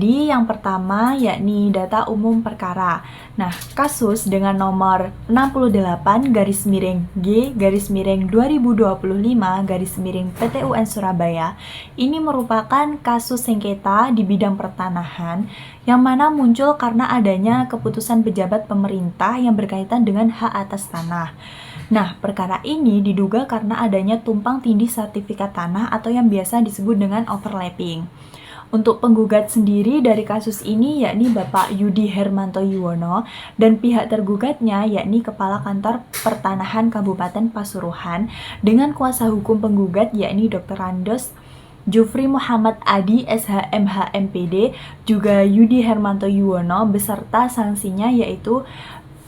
Jadi yang pertama yakni data umum perkara. Nah, kasus dengan nomor 68-G-2025 PT UN Surabaya ini merupakan kasus sengketa di bidang pertanahan yang mana muncul karena adanya keputusan pejabat pemerintah yang berkaitan dengan hak atas tanah. Nah, perkara ini diduga karena adanya tumpang tindih sertifikat tanah atau yang biasa disebut dengan overlapping. Untuk penggugat sendiri dari kasus ini yakni Bapak Yudi Hermanto Yuwono dan pihak tergugatnya yakni Kepala Kantor Pertanahan Kabupaten Pasuruan dengan kuasa hukum penggugat yakni Dr. Randos Jufri Muhammad Adi SHMH MPD juga Yudi Hermanto Yuwono beserta sanksinya yaitu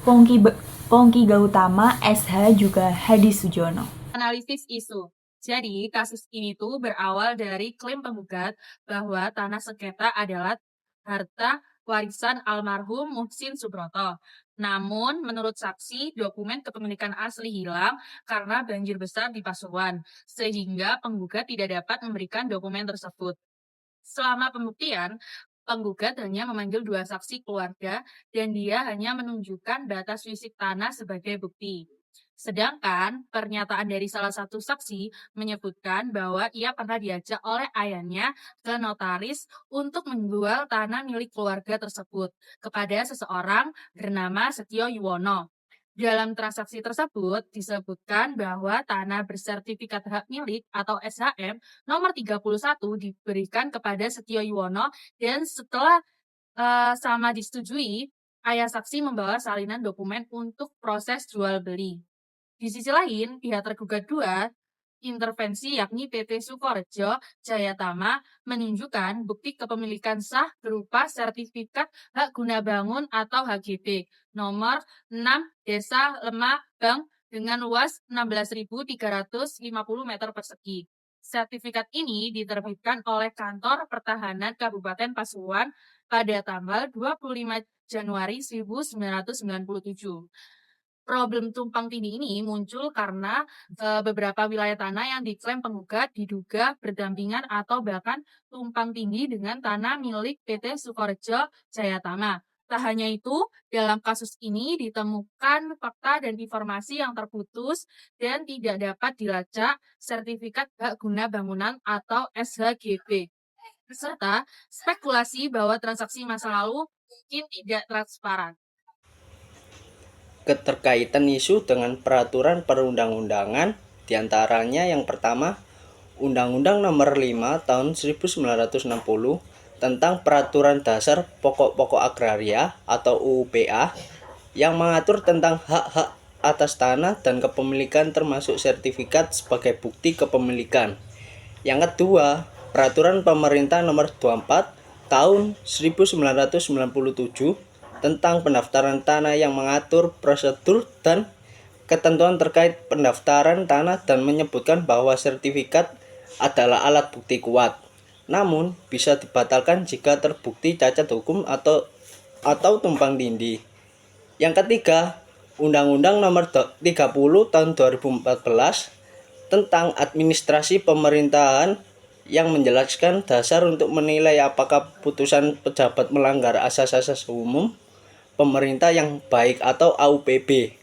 Pongki Gautama SH juga Hadi Sujono. Analisis isu. Jadi, kasus ini tuh berawal dari klaim penggugat bahwa tanah sengketa adalah harta warisan almarhum Muhsin Subroto. Namun, menurut saksi, dokumen kepemilikan asli hilang karena banjir besar di Pasuruan, sehingga penggugat tidak dapat memberikan dokumen tersebut. Selama pembuktian, penggugat hanya memanggil 2 saksi keluarga dan dia hanya menunjukkan batas fisik tanah sebagai bukti. Sedangkan pernyataan dari salah satu saksi menyebutkan bahwa ia pernah diajak oleh ayahnya ke notaris untuk menjual tanah milik keluarga tersebut kepada seseorang bernama Setio Yuwono. Dalam transaksi tersebut disebutkan bahwa tanah bersertifikat hak milik atau SHM nomor 31 diberikan kepada Setio Yuwono dan setelah sama disetujui, ayah saksi membawa salinan dokumen untuk proses jual beli. Di sisi lain, pihak tergugat 2, intervensi yakni PT Sukorejo Jayatama menunjukkan bukti kepemilikan sah berupa sertifikat hak guna bangun atau HGB nomor 6 Desa Lemah Bang dengan luas 16.350 meter persegi. Sertifikat ini diterbitkan oleh Kantor Pertahanan Kabupaten Pasuruan pada tanggal 25 Januari 1997. Problem tumpang tindih ini muncul karena beberapa wilayah tanah yang diklaim penggugat diduga berdampingan atau bahkan tumpang tindih dengan tanah milik PT Sukorejo Jayatama. Tak hanya itu, dalam kasus ini ditemukan fakta dan informasi yang terputus dan tidak dapat dilacak sertifikat hak guna bangunan atau SHGB. Serta spekulasi bahwa transaksi masa lalu mungkin tidak transparan. Keterkaitan isu dengan peraturan perundang-undangan, diantaranya yang pertama, Undang-Undang Nomor 5 Tahun 1960 tentang Peraturan Dasar Pokok-pokok Agraria atau UUPA yang mengatur tentang hak-hak atas tanah dan kepemilikan termasuk sertifikat sebagai bukti kepemilikan. Yang kedua, Peraturan Pemerintah Nomor 24 Tahun 1997 tentang pendaftaran tanah yang mengatur prosedur dan ketentuan terkait pendaftaran tanah dan menyebutkan bahwa sertifikat adalah alat bukti kuat, namun bisa dibatalkan jika terbukti cacat hukum atau tumpang tindih. Yang ketiga, Undang-Undang Nomor 30 Tahun 2014 tentang administrasi pemerintahan yang menjelaskan dasar untuk menilai apakah putusan pejabat melanggar asas-asas umum pemerintah yang baik atau AUPB,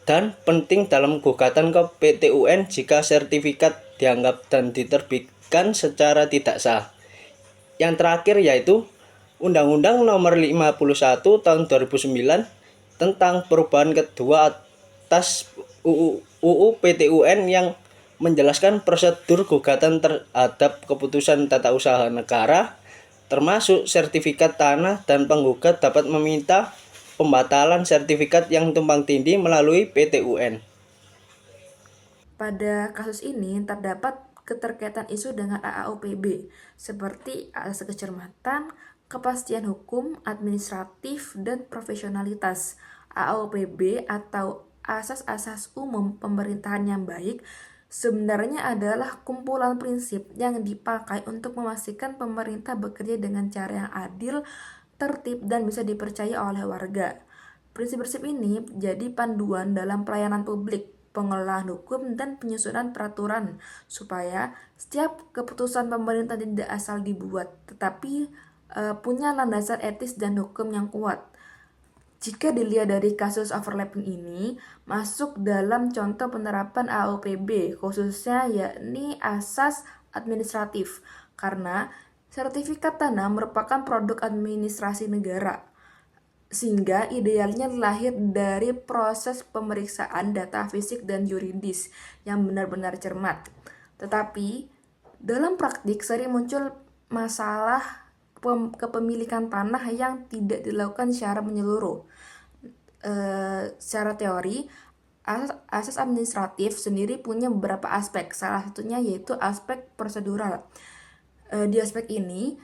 dan penting dalam gugatan ke PT UN jika sertifikat dianggap dan diterbitkan secara tidak sah. Yang terakhir yaitu Undang-Undang Nomor 51 Tahun 2009 tentang perubahan kedua atas UU PT UN yang menjelaskan prosedur gugatan terhadap keputusan tata usaha negara termasuk sertifikat tanah, dan penggugat dapat meminta pembatalan sertifikat yang tumpang tindih melalui PT UN. Pada kasus ini terdapat keterkaitan isu dengan AAUPB seperti asas kecermatan, kepastian hukum, administratif, dan profesionalitas. AAUPB atau asas-asas umum pemerintahan yang baik sebenarnya adalah kumpulan prinsip yang dipakai untuk memastikan pemerintah bekerja dengan cara yang adil, tertib, dan bisa dipercaya oleh warga. Prinsip-prinsip ini jadi panduan dalam pelayanan publik, pengelolaan hukum, dan penyusunan peraturan supaya setiap keputusan pemerintah tidak asal dibuat, tetapi punya landasan etis dan hukum yang kuat. Jika dilihat dari kasus overlapping ini, masuk dalam contoh penerapan AOPB, khususnya yakni asas administratif, karena sertifikat tanah merupakan produk administrasi negara, sehingga idealnya lahir dari proses pemeriksaan data fisik dan yuridis yang benar-benar cermat. Tetapi, dalam praktik sering muncul masalah kepemilikan tanah yang tidak dilakukan secara menyeluruh. Secara teori, asas administratif sendiri punya beberapa aspek, salah satunya yaitu aspek prosedural. Di aspek ini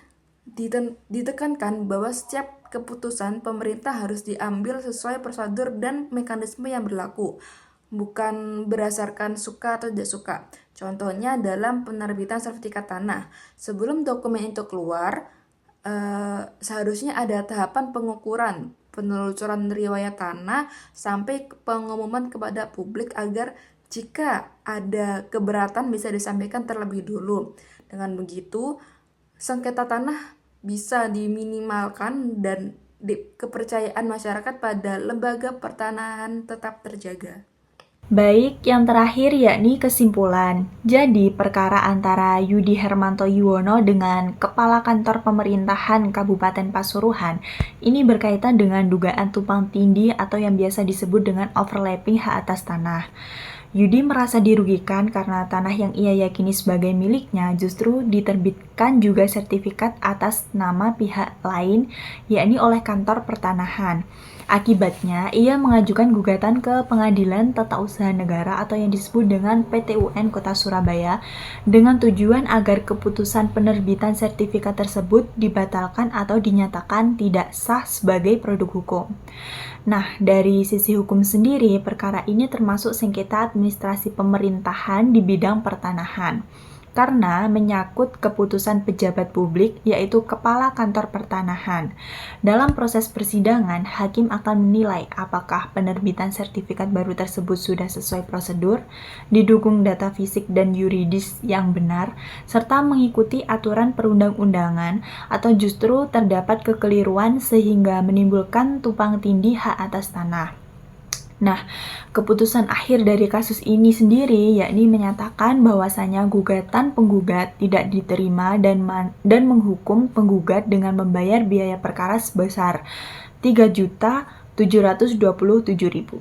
ditekankan bahwa setiap keputusan pemerintah harus diambil sesuai prosedur dan mekanisme yang berlaku, bukan berdasarkan suka atau tidak suka. Contohnya dalam penerbitan sertifikat tanah, sebelum dokumen itu keluar, seharusnya ada tahapan pengukuran, penelusuran riwayat tanah, sampai pengumuman kepada publik agar jika ada keberatan bisa disampaikan terlebih dulu. Dengan begitu, sengketa tanah bisa diminimalkan dan kepercayaan masyarakat pada lembaga pertanahan tetap terjaga. Baik, yang terakhir yakni kesimpulan. Jadi, perkara antara Yudi Hermanto Yuwono dengan Kepala Kantor Pemerintahan Kabupaten Pasuruan ini berkaitan dengan dugaan tumpang tindih atau yang biasa disebut dengan overlapping hak atas tanah. Yudi merasa dirugikan karena tanah yang ia yakini sebagai miliknya justru diterbitkan juga sertifikat atas nama pihak lain, yakni oleh kantor pertanahan. Akibatnya, ia mengajukan gugatan ke Pengadilan Tata Usaha Negara atau yang disebut dengan PT-UN Kota Surabaya dengan tujuan agar keputusan penerbitan sertifikat tersebut dibatalkan atau dinyatakan tidak sah sebagai produk hukum. Nah, dari sisi hukum sendiri, perkara ini termasuk sengketa administrasi pemerintahan di bidang pertanahan. Karena menyangkut keputusan pejabat publik, yaitu Kepala Kantor Pertanahan. Dalam proses persidangan, hakim akan menilai apakah penerbitan sertifikat baru tersebut sudah sesuai prosedur, didukung data fisik dan yuridis yang benar, serta mengikuti aturan perundang-undangan, atau justru terdapat kekeliruan sehingga menimbulkan tumpang tindih hak atas tanah. Nah, keputusan akhir dari kasus ini sendiri yakni menyatakan bahwasanya gugatan penggugat tidak diterima dan menghukum penggugat dengan membayar biaya perkara sebesar Rp3.727.000.